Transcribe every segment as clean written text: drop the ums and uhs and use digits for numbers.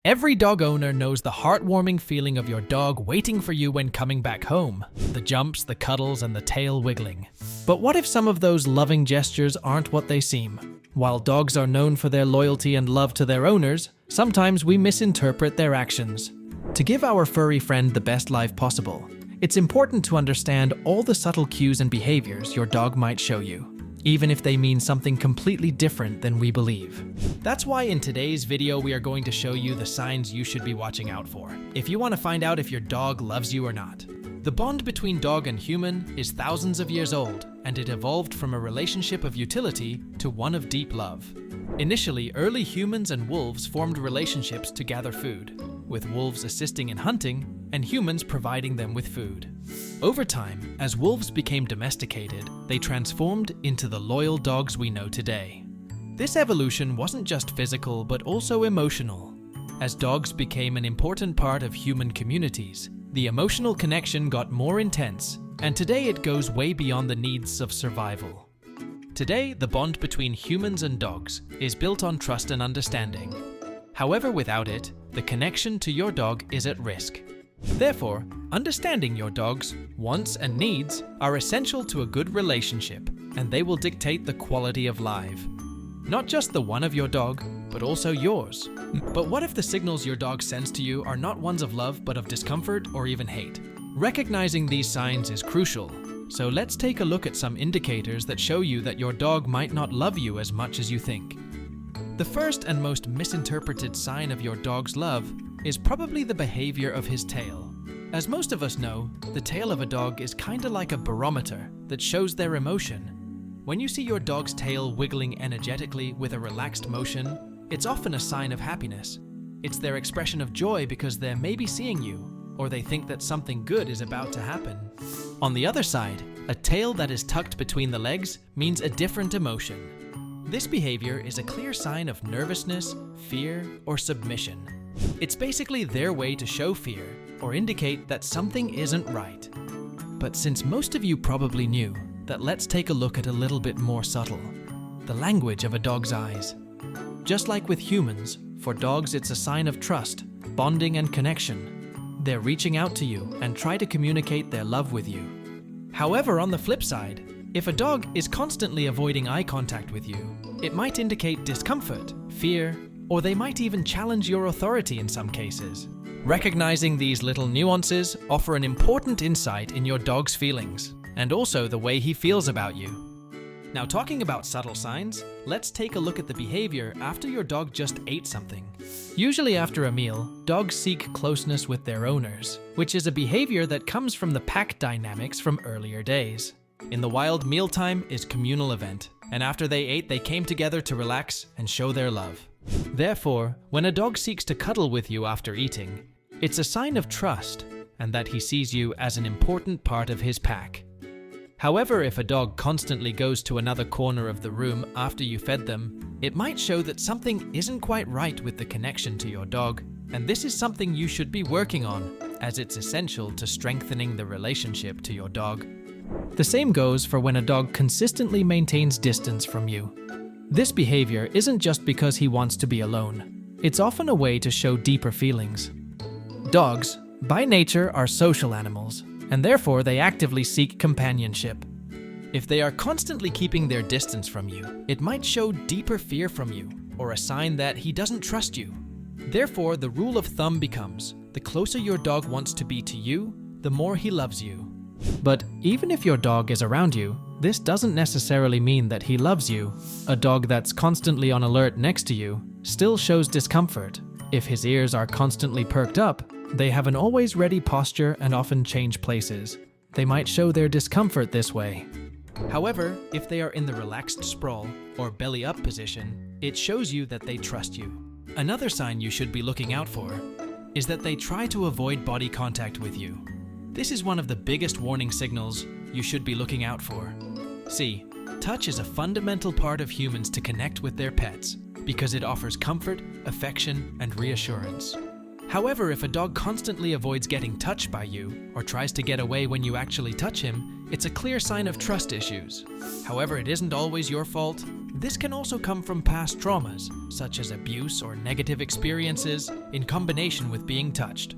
Every dog owner knows the heartwarming feeling of your dog waiting for you when coming back home. The jumps, the cuddles, and the tail wiggling. But what if some of those loving gestures aren't what they seem? While dogs are known for their loyalty and love to their owners, sometimes we misinterpret their actions. To give our furry friend the best life possible, it's important to understand all the subtle cues and behaviors your dog might show you, even if they mean something completely different than we believe. That's why in today's video we are going to show you the signs you should be watching out for, if you want to find out if your dog loves you or not. The bond between dog and human is thousands of years old, and it evolved from a relationship of utility to one of deep love. Initially, early humans and wolves formed relationships to gather food, with wolves assisting in hunting and humans providing them with food. Over time, as wolves became domesticated, they transformed into the loyal dogs we know today. This evolution wasn't just physical, but also emotional. As dogs became an important part of human communities, the emotional connection got more intense, and today it goes way beyond the needs of survival. Today, the bond between humans and dogs is built on trust and understanding. However, without it, the connection to your dog is at risk. Therefore, understanding your dog's wants and needs are essential to a good relationship, and they will dictate the quality of life. Not just the one of your dog, but also yours. But what if the signals your dog sends to you are not ones of love, but of discomfort or even hate? Recognizing these signs is crucial, so let's take a look at some indicators that show you that your dog might not love you as much as you think. The first and most misinterpreted sign of your dog's love is probably the behavior of his tail. As most of us know, the tail of a dog is kinda like a barometer that shows their emotion. When you see your dog's tail wiggling energetically with a relaxed motion, it's often a sign of happiness. It's their expression of joy because they're maybe seeing you, or they think that something good is about to happen. On the other side, a tail that is tucked between the legs means a different emotion. This behavior is a clear sign of nervousness, fear, or submission. It's basically their way to show fear or indicate that something isn't right. But since most of you probably knew that, let's take a look at a little bit more subtle: the language of a dog's eyes. Just like with humans, for dogs it's a sign of trust, bonding, and connection. They're reaching out to you and try to communicate their love with you. However, on the flip side, if a dog is constantly avoiding eye contact with you, it might indicate discomfort, fear, or they might even challenge your authority in some cases. Recognizing these little nuances offer an important insight in your dog's feelings, and also the way he feels about you. Now, talking about subtle signs, let's take a look at the behavior after your dog just ate something. Usually after a meal, dogs seek closeness with their owners, which is a behavior that comes from the pack dynamics from earlier days. In the wild, mealtime is a communal event, and after they ate, they came together to relax and show their love. Therefore, when a dog seeks to cuddle with you after eating, it's a sign of trust and that he sees you as an important part of his pack. However, if a dog constantly goes to another corner of the room after you fed them, it might show that something isn't quite right with the connection to your dog, and this is something you should be working on, as it's essential to strengthening the relationship to your dog. The same goes for when a dog consistently maintains distance from you. This behavior isn't just because he wants to be alone. It's often a way to show deeper feelings. Dogs, by nature, are social animals, and therefore they actively seek companionship. If they are constantly keeping their distance from you, it might show deeper fear from you, or a sign that he doesn't trust you. Therefore, the rule of thumb becomes, the closer your dog wants to be to you, the more he loves you. But even if your dog is around you, this doesn't necessarily mean that he loves you. A dog that's constantly on alert next to you still shows discomfort. If his ears are constantly perked up, they have an always ready posture and often change places. They might show their discomfort this way. However, if they are in the relaxed sprawl or belly up position, it shows you that they trust you. Another sign you should be looking out for is that they try to avoid body contact with you. This is one of the biggest warning signals you should be looking out for. See, touch is a fundamental part of humans to connect with their pets because it offers comfort, affection, and reassurance. However, if a dog constantly avoids getting touched by you or tries to get away when you actually touch him, it's a clear sign of trust issues. However, it isn't always your fault. This can also come from past traumas, such as abuse or negative experiences, in combination with being touched.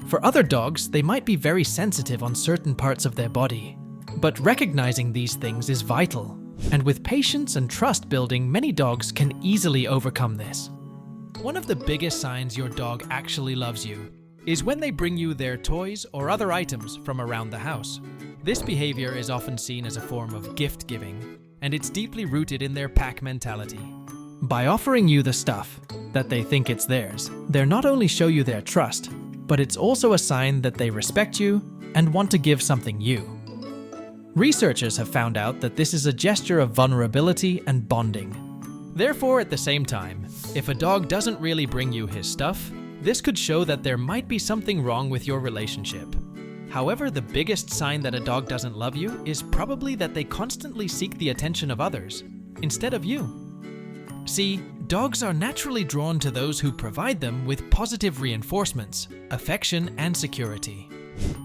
For other dogs, they might be very sensitive on certain parts of their body. But recognizing these things is vital, and with patience and trust building, many dogs can easily overcome this. One of the biggest signs your dog actually loves you is when they bring you their toys or other items from around the house. This behavior is often seen as a form of gift giving, and it's deeply rooted in their pack mentality. By offering you the stuff that they think it's theirs, they're not only show you their trust, but it's also a sign that they respect you and want to give something you. Researchers have found out that this is a gesture of vulnerability and bonding. Therefore, at the same time, if a dog doesn't really bring you his stuff, this could show that there might be something wrong with your relationship. However, the biggest sign that a dog doesn't love you is probably that they constantly seek the attention of others, instead of you. See, dogs are naturally drawn to those who provide them with positive reinforcements, affection, and security.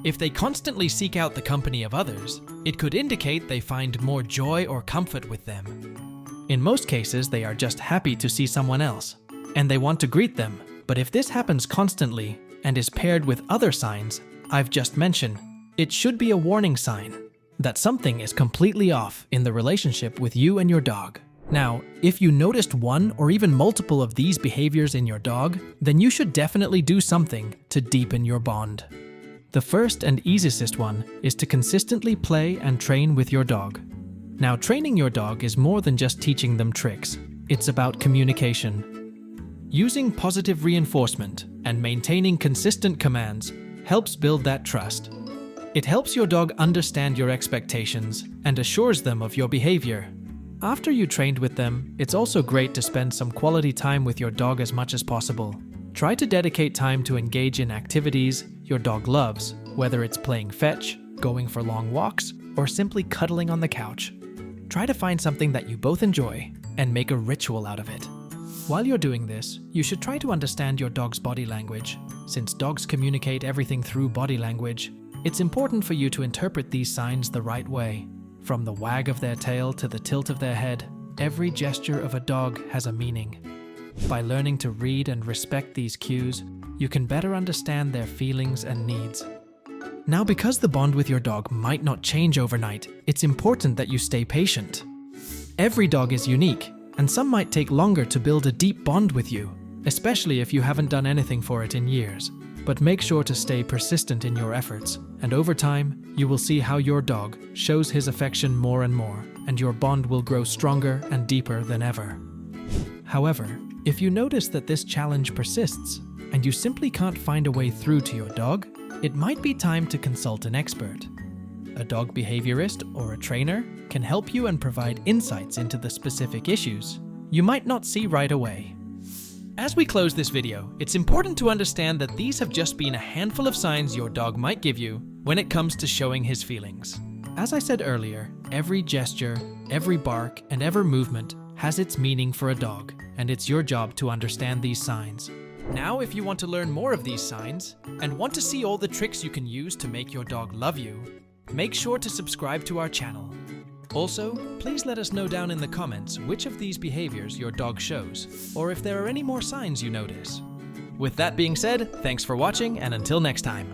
If they constantly seek out the company of others, it could indicate they find more joy or comfort with them. In most cases, they are just happy to see someone else, and they want to greet them. But if this happens constantly and is paired with other signs I've just mentioned, it should be a warning sign that something is completely off in the relationship with you and your dog. Now, if you noticed one or even multiple of these behaviors in your dog, then you should definitely do something to deepen your bond. The first and easiest one is to consistently play and train with your dog. Now, training your dog is more than just teaching them tricks. It's about communication. Using positive reinforcement and maintaining consistent commands helps build that trust. It helps your dog understand your expectations and assures them of your behavior. After you trained with them, it's also great to spend some quality time with your dog as much as possible. Try to dedicate time to engage in activities your dog loves, whether it's playing fetch, going for long walks, or simply cuddling on the couch. Try to find something that you both enjoy and make a ritual out of it. While you're doing this, you should try to understand your dog's body language. Since dogs communicate everything through body language, it's important for you to interpret these signs the right way. From the wag of their tail to the tilt of their head, every gesture of a dog has a meaning. By learning to read and respect these cues, you can better understand their feelings and needs. Now, because the bond with your dog might not change overnight, it's important that you stay patient. Every dog is unique, and some might take longer to build a deep bond with you, especially if you haven't done anything for it in years. But make sure to stay persistent in your efforts, and over time, you will see how your dog shows his affection more and more, and your bond will grow stronger and deeper than ever. However, if you notice that this challenge persists, and you simply can't find a way through to your dog, it might be time to consult an expert. A dog behaviorist or a trainer can help you and provide insights into the specific issues you might not see right away. As we close this video, it's important to understand that these have just been a handful of signs your dog might give you when it comes to showing his feelings. As I said earlier, every gesture, every bark, and every movement has its meaning for a dog, and it's your job to understand these signs. Now, if you want to learn more of these signs and want to see all the tricks you can use to make your dog love you, make sure to subscribe to our channel. Also, please let us know down in the comments which of these behaviors your dog shows, or if there are any more signs you notice. With that being said, thanks for watching, and until next time.